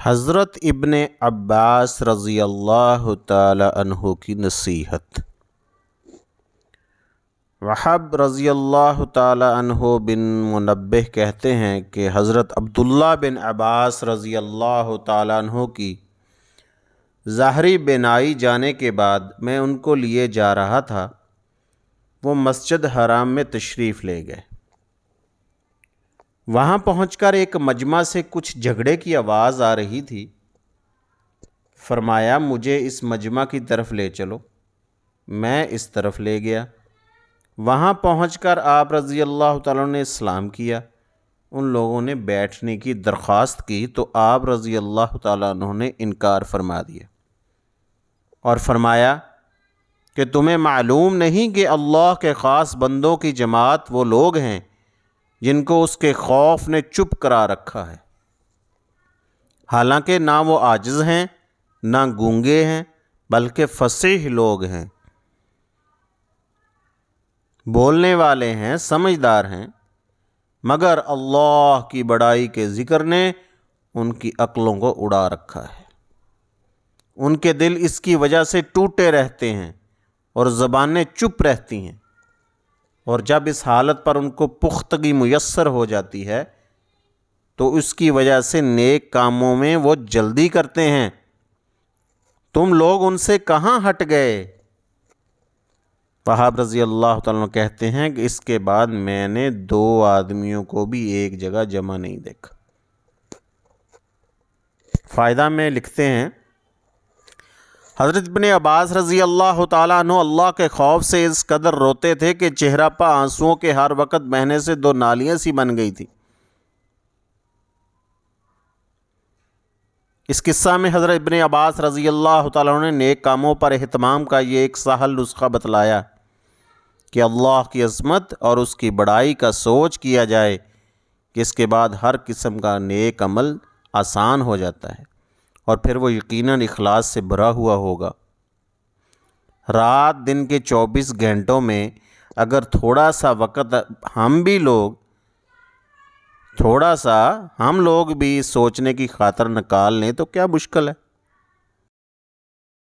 حضرت ابن عباس رضی اللہ تعالی عنہ کی نصیحت۔ وہب رضی اللہ تعالی عنہ بن منبہ کہتے ہیں کہ حضرت عبداللہ بن عباس رضی اللہ تعالی عنہ کی ظاہری بینائی جانے کے بعد میں ان کو لیے جا رہا تھا، وہ مسجد حرام میں تشریف لے گئے۔ وہاں پہنچ کر ایک مجمع سے کچھ جھگڑے کی آواز آ رہی تھی۔ فرمایا مجھے اس مجمع کی طرف لے چلو۔ میں اس طرف لے گیا۔ وہاں پہنچ کر آپ رضی اللہ تعالیٰ نے سلام کیا۔ ان لوگوں نے بیٹھنے کی درخواست کی تو آپ رضی اللہ تعالیٰ عنہ نے انکار فرما دیا اور فرمایا کہ تمہیں معلوم نہیں کہ اللہ کے خاص بندوں کی جماعت وہ لوگ ہیں جن کو اس کے خوف نے چپ کرا رکھا ہے، حالانکہ نہ وہ عاجز ہیں نہ گونگے ہیں بلکہ فصیح لوگ ہیں، بولنے والے ہیں، سمجھدار ہیں، مگر اللہ کی بڑائی کے ذکر نے ان کی عقلوں کو اڑا رکھا ہے۔ ان کے دل اس کی وجہ سے ٹوٹے رہتے ہیں اور زبانیں چپ رہتی ہیں، اور جب اس حالت پر ان کو پختگی میسر ہو جاتی ہے تو اس کی وجہ سے نیک کاموں میں وہ جلدی کرتے ہیں۔ تم لوگ ان سے کہاں ہٹ گئے؟ وہاب رضی اللہ تعالیٰ عنہ کہتے ہیں کہ اس کے بعد میں نے 2 آدمیوں کو بھی ایک جگہ جمع نہیں دیکھا۔ فائدہ میں لکھتے ہیں حضرت ابن عباس رضی اللہ تعالیٰ عنہ اللہ کے خوف سے اس قدر روتے تھے کہ چہرہ پا آنسوؤں کے ہر وقت بہنے سے 2 نالیاں سی بن گئی تھی۔ اس قصہ میں حضرت ابن عباس رضی اللہ تعالیٰ عنہ نے نیک کاموں پر اہتمام کا یہ ایک سہل نسخہ بتلایا کہ اللہ کی عظمت اور اس کی بڑائی کا سوچ کیا جائے کہ اس کے بعد ہر قسم کا نیک عمل آسان ہو جاتا ہے اور پھر وہ یقیناً اخلاص سے بھرا ہوا ہوگا۔ رات دن کے 24 گھنٹوں میں اگر تھوڑا سا وقت ہم لوگ بھی سوچنے کی خاطر نکال لیں تو کیا مشکل ہے۔